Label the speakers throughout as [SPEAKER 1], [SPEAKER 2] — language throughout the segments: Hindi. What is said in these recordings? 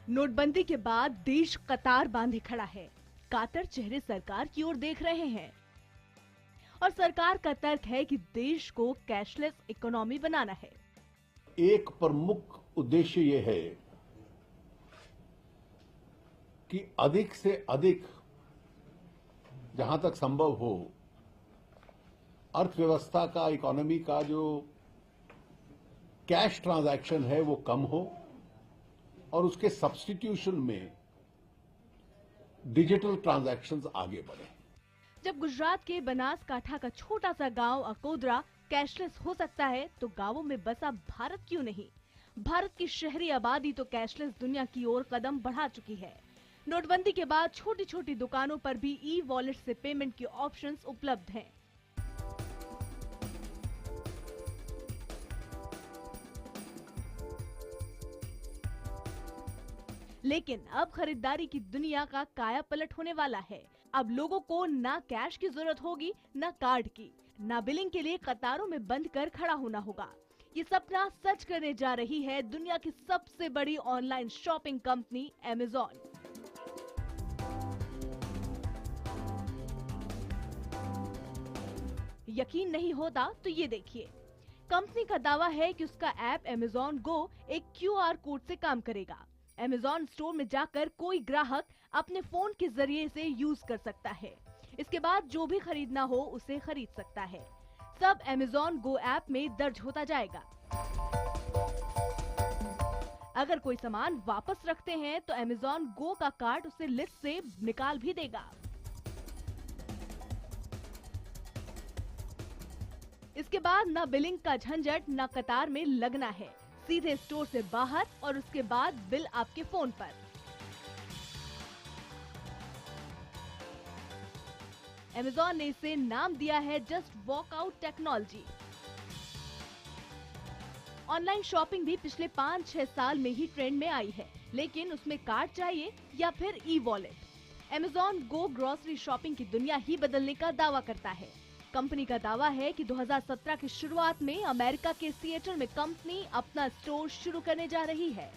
[SPEAKER 1] नोटबंदी के बाद देश कतार बांधे खड़ा है। कातर चेहरे सरकार की ओर देख रहे हैं और सरकार का तर्क है कि देश को कैशलेस इकोनॉमी बनाना है।
[SPEAKER 2] एक प्रमुख उद्देश्य ये है कि अधिक से अधिक जहां तक संभव हो अर्थव्यवस्था का, इकोनॉमी का जो कैश ट्रांजैक्शन है वो कम हो और उसके सब्स्टिट्यूशन में डिजिटल ट्रांजैक्शंस आगे बढ़े।
[SPEAKER 1] जब गुजरात के बनासकांठा का छोटा सा गांव अकोदरा कैशलेस हो सकता है, तो गांवों में बसा भारत क्यों नहीं? भारत की शहरी आबादी तो कैशलेस दुनिया की ओर कदम बढ़ा चुकी है। नोटबंदी के बाद छोटी छोटी दुकानों पर भी ई वॉलेट से पेमेंट के ऑप्शंस उपलब्ध हैं। लेकिन अब खरीदारी की दुनिया का काया पलट होने वाला है। अब लोगों को ना कैश की जरूरत होगी, ना कार्ड की, ना बिलिंग के लिए कतारों में बंद कर खड़ा होना होगा। ये सपना सच करने जा रही है दुनिया की सबसे बड़ी ऑनलाइन शॉपिंग कंपनी अमेज़न। यकीन नहीं होता तो ये देखिए। कंपनी का दावा है कि उसका ऐप अमेज़न गो एक QR कोड से काम करेगा। अमेज़न स्टोर में जाकर कोई ग्राहक अपने फोन के जरिए इसे यूज कर सकता है। इसके बाद जो भी खरीदना हो उसे खरीद सकता है। सब अमेज़न गो ऐप में दर्ज होता जाएगा। अगर कोई सामान वापस रखते हैं तो अमेज़न गो का कार्ड उसे लिस्ट से निकाल भी देगा। इसके बाद न बिलिंग का झंझट, न कतार में लगना है। सीधे स्टोर से बाहर और उसके बाद बिल आपके फोन पर। अमेज़न ने इसे नाम दिया है just walkout technology. Online shopping भी पिछले 5-6 साल में ही ट्रेंड में आई है, लेकिन उसमें कार्ड चाहिए या फिर ई वॉलेट। अमेज़न गो ग्रोसरी शॉपिंग की दुनिया ही बदलने का दावा करता है। कंपनी का दावा है कि 2017 की शुरुआत में अमेरिका के सिएटल में कंपनी अपना स्टोर शुरू करने जा रही है।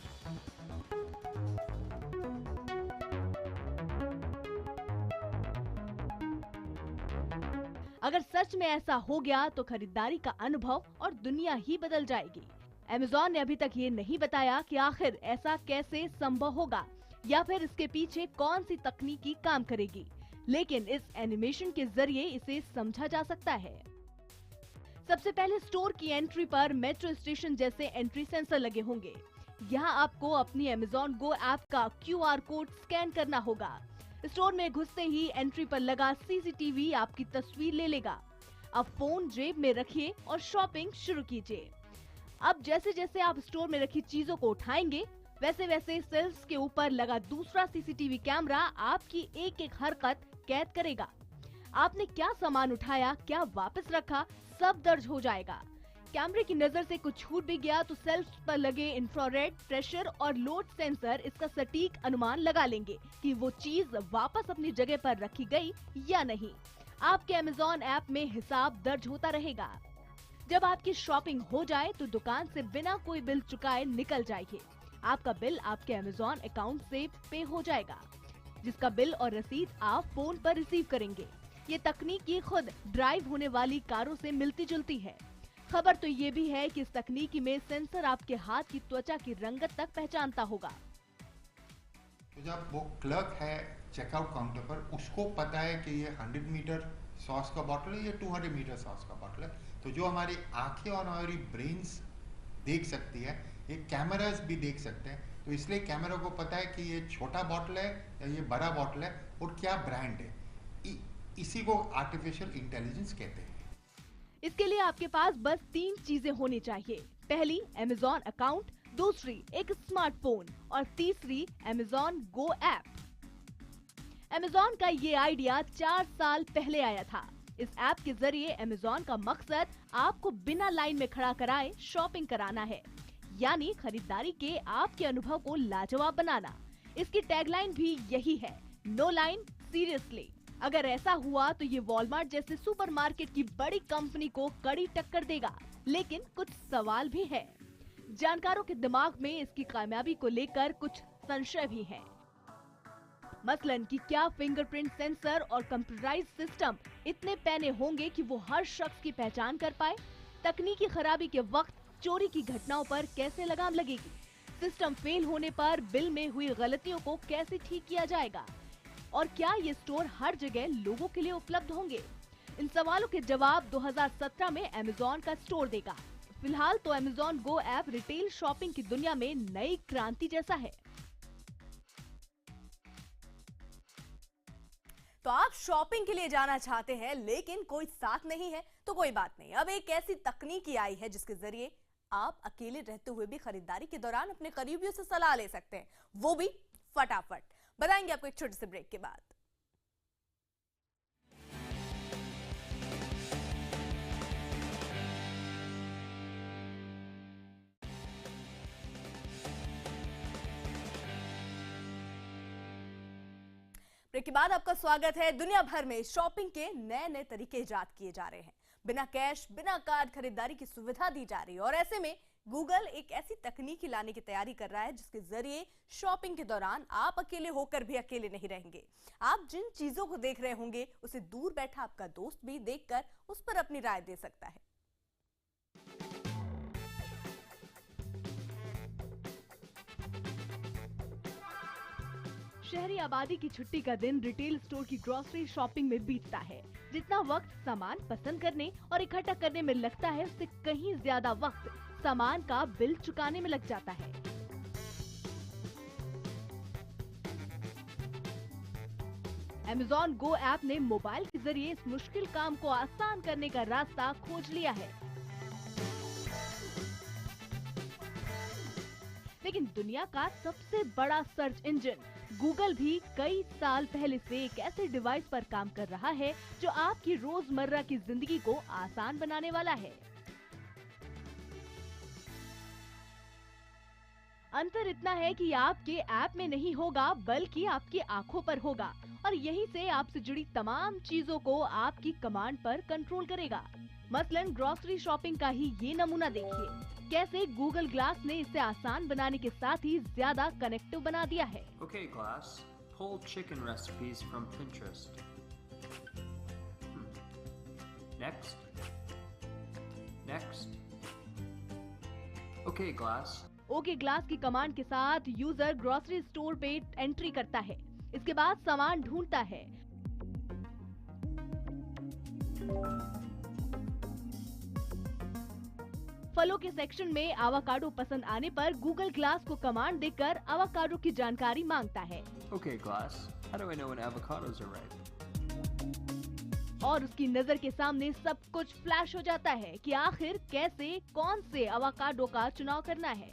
[SPEAKER 1] अगर सच में ऐसा हो गया तो खरीदारी का अनुभव और दुनिया ही बदल जाएगी। अमेज़न ने अभी तक ये नहीं बताया कि आखिर ऐसा कैसे संभव होगा या फिर इसके पीछे कौन सी तकनीकी काम करेगी, लेकिन इस एनिमेशन के जरिए इसे समझा जा सकता है। सबसे पहले स्टोर की एंट्री पर मेट्रो स्टेशन जैसे एंट्री सेंसर लगे होंगे। यहाँ आपको अपनी अमेज़न गो ऐप का QR कोड स्कैन करना होगा। स्टोर में घुसते ही एंट्री पर लगा CCTV आपकी तस्वीर ले लेगा। अब फोन जेब में रखिए और शॉपिंग शुरू कीजिए। अब जैसे जैसे आप स्टोर में रखी चीजों को उठाएंगे, वैसे वैसे सेल्स के ऊपर लगा दूसरा CCTV कैमरा आपकी एक एक हरकत कैद करेगा। आपने क्या सामान उठाया, क्या वापस रखा, सब दर्ज हो जाएगा। कैमरे की नजर से कुछ छूट भी गया तो सेल्स पर लगे इंफ्रारेड, प्रेशर और लोड सेंसर इसका सटीक अनुमान लगा लेंगे कि वो चीज वापस अपनी जगह पर रखी गई या नहीं। आपके अमेज़न ऐप में हिसाब दर्ज होता रहेगा। जब आपकी शॉपिंग हो जाए तो दुकान से बिना कोई बिल चुकाए निकल जाइए। आपका बिल आपके अमेज़न अकाउंट से पे हो जाएगा, जिसका बिल और रसीद आप फोन पर रिसीव करेंगे। ये तकनीक ये खुद ड्राइव होने वाली कारों से मिलती जुलती है। खबर तो ये भी है कि इस तकनीकी में सेंसर आपके हाथ की त्वचा की रंगत तक पहचानता होगा।
[SPEAKER 3] तो जब वो क्लर्क है चेकआउट काउंटर पर, उसको पता है कि ये 100 मीटर सॉस का बॉटल है, ये 200 मीटर सॉस का बॉटल है, तो जो हमारी आंखें और हमारी ब्रेन्स देख सकती है, ये कैमरास भी देख सकते हैं। तो इसलिए कैमरा को पता है कि ये छोटा बॉटल है या ये बड़ा बॉटल है और क्या ब्रांड है। इसी को आर्टिफिशियल इंटेलिजेंस कहते हैं।
[SPEAKER 1] इसके लिए आपके पास बस 3 चीजें होनी चाहिए। पहली, अमेज़न अकाउंट, दूसरी एक स्मार्टफोन और तीसरी अमेज़न गो ऐप। Amazon का ये आइडिया 4 साल पहले आया था। इस ऐप के जरिए Amazon का मकसद आपको बिना लाइन में खड़ा कराए शॉपिंग कराना है, यानी खरीदारी के आपके अनुभव को लाजवाब बनाना। इसकी टैगलाइन भी यही है, नो लाइन सीरियसली। अगर ऐसा हुआ तो ये वॉलमार्ट जैसे सुपरमार्केट की बड़ी कंपनी को कड़ी टक्कर देगा। लेकिन कुछ सवाल भी है। जानकारों के दिमाग में इसकी कामयाबी को लेकर कुछ संशय भी हैं। मसलन कि क्या फिंगरप्रिंट सेंसर और कंप्यूटराइज्ड सिस्टम इतने पैने होंगे कि वो हर शख्स की पहचान कर पाए? तकनीकी खराबी के वक्त चोरी की घटनाओं पर कैसे लगाम लगेगी? सिस्टम फेल होने पर बिल में हुई गलतियों को कैसे ठीक किया जाएगा? और क्या ये स्टोर हर जगह लोगों के लिए उपलब्ध होंगे? इन सवालों के जवाब 2017 में Amazon का स्टोर देगा। फिलहाल तो Amazon Go app retail shopping की दुनिया में नई क्रांति जैसा है।
[SPEAKER 4] तो आप शॉपिंग के लिए जाना चाहते हैं लेकिन कोई साथ नहीं है, तो कोई बात नहीं। अब एक ऐसी तकनीकी आई है जिसके जरिए आप अकेले रहते हुए भी खरीदारी के दौरान अपने करीबियों से सलाह ले सकते हैं, वो भी फटाफट। बताएंगे आपको एक छोटे से ब्रेक के बाद। ब्रेक के बाद आपका स्वागत है। दुनिया भर में शॉपिंग के नए नए तरीके इजाद किए जा रहे हैं। बिना कैश, बिना कार्ड खरीदारी की सुविधा दी जा रही है और ऐसे में गूगल एक ऐसी तकनीक लाने की तैयारी कर रहा है जिसके जरिए शॉपिंग के दौरान आप अकेले होकर भी अकेले नहीं रहेंगे। आप जिन चीजों को देख रहे होंगे उसे दूर बैठा आपका दोस्त भी देखकर उस पर अपनी राय दे सकता है।
[SPEAKER 1] शहरी आबादी की छुट्टी का दिन रिटेल स्टोर की ग्रोसरी शॉपिंग में बीतता है। जितना वक्त सामान पसंद करने और इकट्ठा करने में लगता है, उससे कहीं ज्यादा वक्त सामान का बिल चुकाने में लग जाता है। Amazon Go ऐप ने मोबाइल के जरिए इस मुश्किल काम को आसान करने का रास्ता खोज लिया है। लेकिन दुनिया का सबसे बड़ा सर्च इंजन गूगल भी कई साल पहले से एक ऐसे डिवाइस पर काम कर रहा है जो आपकी रोजमर्रा की जिंदगी को आसान बनाने वाला है। अंतर इतना है कि आपके ऐप में नहीं होगा बल्कि आपकी आंखों पर होगा और यहीं से आपसे जुड़ी तमाम चीजों को आपकी कमांड पर कंट्रोल करेगा। मसलन ग्रोसरी शॉपिंग का ही ये नमूना देखिए, कैसे गूगल ग्लास ने इसे आसान बनाने के साथ ही ज्यादा कनेक्टिव बना दिया है।
[SPEAKER 5] Okay, Glass. Pull chicken recipes from Pinterest. Next. Next. Okay, Glass.
[SPEAKER 1] Okay glass की कमांड के साथ यूजर ग्रोसरी स्टोर पे एंट्री करता है। इसके बाद सामान ढूंढता है। फलों के सेक्शन में आवाकाडो पसंद आने पर गूगल ग्लास को कमांड देकर आवाकाडो की जानकारी मांगता है।
[SPEAKER 5] Okay, Glass. How do I know when avocados are ripe?
[SPEAKER 1] और उसकी नजर के सामने सब कुछ फ्लैश हो जाता है कि आखिर कैसे कौन से आवाकाडो का चुनाव करना है।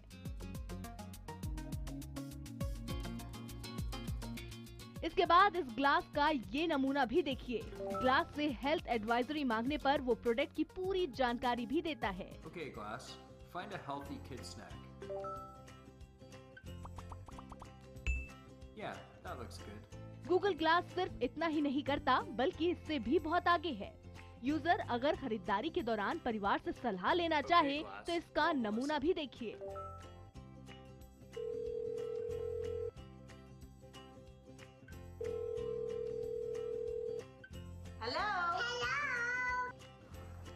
[SPEAKER 1] इसके बाद इस ग्लास का ये नमूना भी देखिए। ग्लास से हेल्थ एडवाइजरी मांगने पर वो प्रोडक्ट की पूरी जानकारी भी देता है।
[SPEAKER 5] Okay, Glass. Find a healthy kid snack. Yeah, that looks good.
[SPEAKER 1] Google glass सिर्फ इतना ही नहीं करता बल्कि इससे भी बहुत आगे है। यूजर अगर खरीदारी के दौरान परिवार से सलाह लेना चाहे तो इसका नमूना भी देखिए।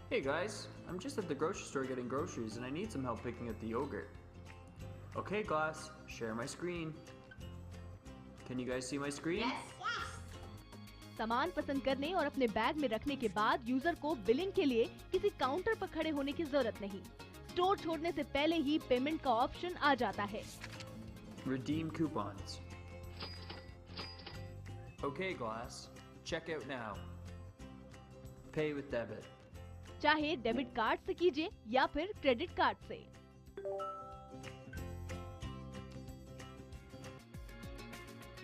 [SPEAKER 5] Hey guys, I'm just at the grocery store getting groceries and I need some help picking out the yogurt. Okay, Glass, share my screen. Can you guys see my screen?
[SPEAKER 1] सामान पसंद करने और अपने बैग में रखने के बाद यूजर को बिलिंग के लिए किसी काउंटर पर खड़े होने की जरूरत नहीं। स्टोर छोड़ने से पहले ही पेमेंट का ऑप्शन आ जाता है।
[SPEAKER 5] Redeem coupons. Okay, Glass, check out now. Pay with debit.
[SPEAKER 1] चाहे डेबिट कार्ड से कीजिए या फिर क्रेडिट कार्ड से।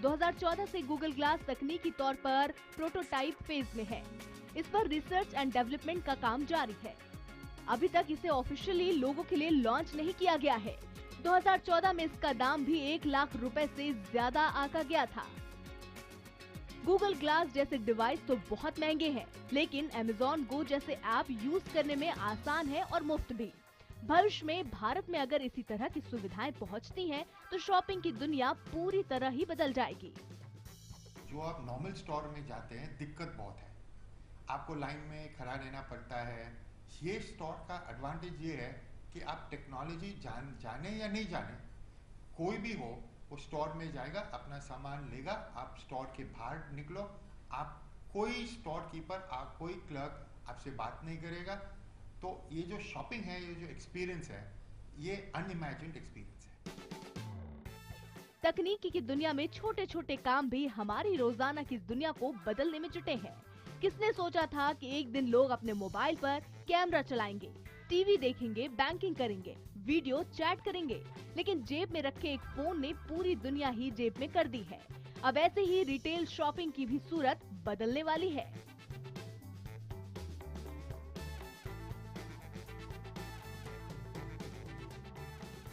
[SPEAKER 1] 2014 से गूगल ग्लास तकनीकी तौर पर प्रोटोटाइप फेज में है। इस पर रिसर्च एंड डेवलपमेंट का काम जारी है। अभी तक इसे ऑफिशियली लोगों के लिए लॉन्च नहीं किया गया है। 2014 में इसका दाम भी 1 लाख रुपए से ज्यादा आंका गया था। गूगल ग्लास जैसे डिवाइस तो बहुत महंगे हैं, लेकिन Amazon Go जैसे ऐप यूज करने में आसान है और मुफ्त भी। भविष्य में भारत में अगर इसी तरह की सुविधाएं पहुंचती हैं, तो शॉपिंग की दुनिया पूरी तरह ही बदल जाएगी।
[SPEAKER 3] जो आप नॉर्मल स्टोर में जाते हैं, दिक्कत बहुत है, आपको लाइन में खड़ा रहना पड़ता है। ये स्टोर का एडवांटेज ये है कि आप टेक्नोलॉजी जाने या नहीं जाने, कोई भी हो वो स्टोर में जाएगा, अपना सामान लेगा, आप स्टोर के बाहर निकलो, आप कोई स्टोर कीपर, आप कोई क्लर्क आपसे बात नहीं करेगा। तो ये जो शॉपिंग है, ये जो एक्सपीरियंस है, ये अनइमेजिन्ड एक्सपीरियंस है।
[SPEAKER 1] तकनीकी की दुनिया में छोटे छोटे काम भी हमारी रोजाना की दुनिया को बदलने में जुटे हैं। किसने सोचा था कि एक दिन लोग अपने मोबाइल पर कैमरा चलाएंगे, टीवी देखेंगे, बैंकिंग करेंगे, वीडियो चैट करेंगे, लेकिन जेब में रखे एक फोन ने पूरी दुनिया ही जेब में कर दी है। अब ऐसे ही रिटेल शॉपिंग की भी सूरत बदलने वाली है।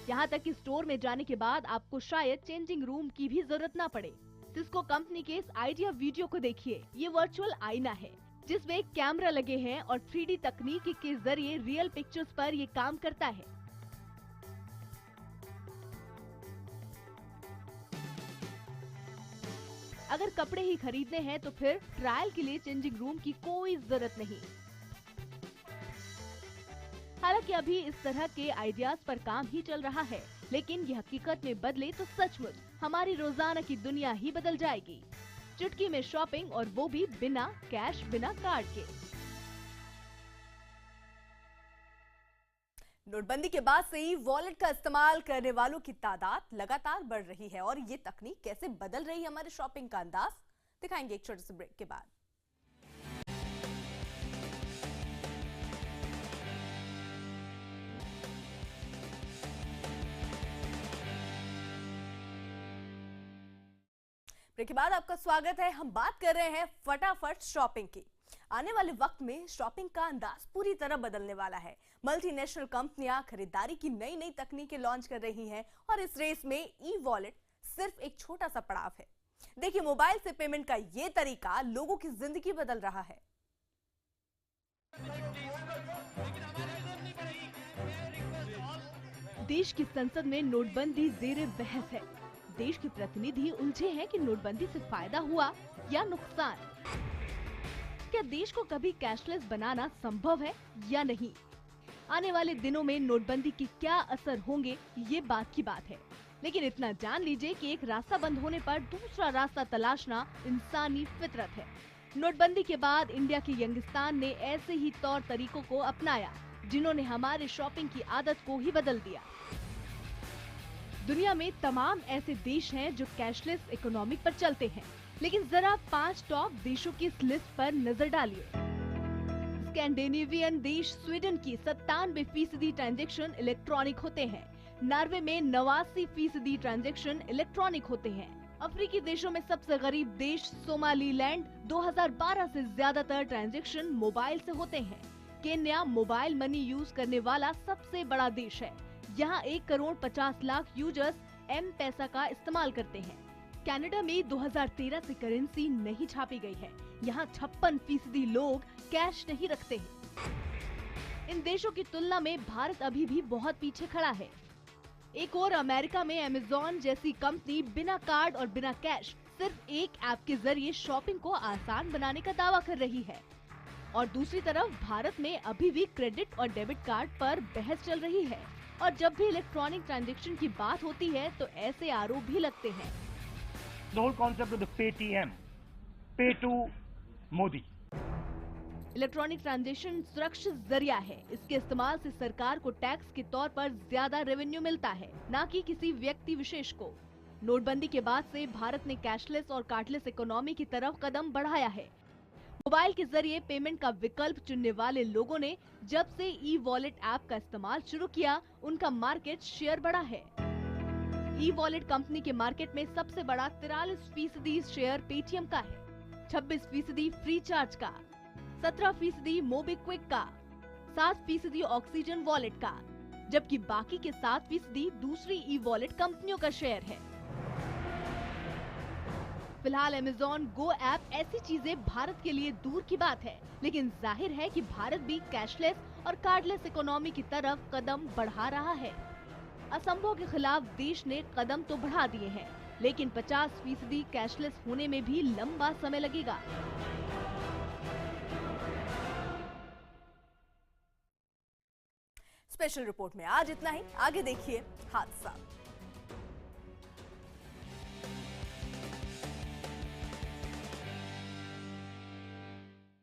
[SPEAKER 1] यहाँ तक कि स्टोर में जाने के बाद आपको शायद चेंजिंग रूम की भी जरूरत ना पड़े। सिस्को कंपनी के इस आइडिया वीडियो को देखिए। ये वर्चुअल आईना है जिसमें कैमरा लगे हैं और 3D तकनीक के जरिए रियल पिक्चर्स पर ये काम करता है। अगर कपड़े ही खरीदने हैं तो फिर ट्रायल के लिए चेंजिंग रूम की कोई जरूरत नहीं। हालांकि अभी इस तरह के आइडियाज पर काम ही चल रहा है, लेकिन ये हकीकत में बदले तो सचमुच हमारी रोजाना की दुनिया ही बदल जाएगी। चुटकी में शॉपिंग, और वो भी बिना कैश, बिना कार्ड के।
[SPEAKER 4] नोटबंदी के बाद से ही वॉलेट का इस्तेमाल करने वालों की तादाद लगातार बढ़ रही है, और ये तकनीक कैसे बदल रही है हमारे शॉपिंग का अंदाज, दिखाएंगे एक छोटे से ब्रेक के बाद। ब्रेक के बाद आपका स्वागत है। हम बात कर रहे हैं फटाफट शॉपिंग की। आने वाले वक्त में शॉपिंग का अंदाज पूरी तरह बदलने वाला है। मल्टीनेशनल कंपनियां खरीदारी की नई नई तकनीकें लॉन्च कर रही हैं, और इस रेस में ई वॉलेट सिर्फ एक छोटा सा पड़ाव है। देखिए, मोबाइल से पेमेंट का ये तरीका लोगों की जिंदगी बदल रहा है।
[SPEAKER 1] देश की संसद में नोटबंदी जेरे बहस है। देश के प्रतिनिधि उलझे हैं कि नोटबंदी से फायदा हुआ या नुकसान। क्या देश को कभी कैशलेस बनाना संभव है या नहीं? आने वाले दिनों में नोटबंदी के क्या असर होंगे, ये बात की बात है। लेकिन इतना जान लीजिए कि एक रास्ता बंद होने पर दूसरा रास्ता तलाशना इंसानी फितरत है। नोटबंदी के बाद इंडिया के यंगिस्तान ने ऐसे ही तौर तरीकों को अपनाया, जिन्होंने हमारे शॉपिंग की आदत को ही बदल दिया। दुनिया में तमाम ऐसे देश हैं जो कैशलेस इकोनॉमी पर चलते हैं, लेकिन जरा 5 टॉप देशों की इस लिस्ट पर नजर डालिए। स्कैंडिनेवियन देश स्वीडन की 97% ट्रांजैक्शन इलेक्ट्रॉनिक होते हैं। नॉर्वे में 89% ट्रांजैक्शन इलेक्ट्रॉनिक होते हैं। अफ्रीकी देशों में सबसे गरीब देश सोमालीलैंड 2012 से ज्यादातर ट्रांजैक्शन मोबाइल से होते हैं। केन्या मोबाइल मनी यूज करने वाला सबसे बड़ा देश है। यहाँ 1,50,00,000 यूजर्स M-पैसा का इस्तेमाल करते हैं। कनाडा में 2013 से करेंसी नहीं छापी गई है। यहाँ 56% लोग कैश नहीं रखते हैं। इन देशों की तुलना में भारत अभी भी बहुत पीछे खड़ा है। एक और अमेरिका में Amazon जैसी कंपनी बिना कार्ड और बिना कैश सिर्फ एक ऐप के जरिए शॉपिंग को आसान बनाने का दावा कर रही है, और दूसरी तरफ भारत में अभी भी क्रेडिट और डेबिट कार्ड पर बहस चल रही है। और जब भी इलेक्ट्रॉनिक ट्रांजैक्शन की बात होती है तो ऐसे आरोप भी लगते हैं।
[SPEAKER 6] The whole concept of the Paytm, pay to Modi.
[SPEAKER 1] Electronic transaction सुरक्षित जरिया है। इसके इस्तेमाल से सरकार को टैक्स के तौर पर ज्यादा रेवेन्यू मिलता है, न कि किसी व्यक्ति विशेष को। नोटबंदी के बाद से भारत ने कैशलेस और कार्डलेस इकोनॉमी की तरफ कदम बढ़ाया है। मोबाइल के जरिए पेमेंट का विकल्प चुनने वाले लोगों ने जब से ई वॉलेट ऐप का इस्तेमाल शुरू किया, उनका मार्केट शेयर बढ़ा है। ई वॉलेट कंपनी के मार्केट में सबसे बड़ा 43% शेयर पेटीएम का है, 26% फ्री चार्ज का, 17% मोबीक्विक का, 7% ऑक्सीजन वॉलेट का, जबकि बाकी के 7% दूसरी ई वॉलेट कंपनियों का शेयर है। फिलहाल अमेज़न गो ऐप ऐसी चीजें भारत के लिए दूर की बात है, लेकिन जाहिर है कि भारत भी कैशलेस और कार्डलेस इकोनॉमी की तरफ कदम बढ़ा रहा है। असंभव के खिलाफ देश ने कदम तो बढ़ा दिए हैं, लेकिन 50% कैशलेस होने में भी लंबा समय लगेगा।
[SPEAKER 4] स्पेशल रिपोर्ट में आज इतना ही। आगे देखिए हादसा।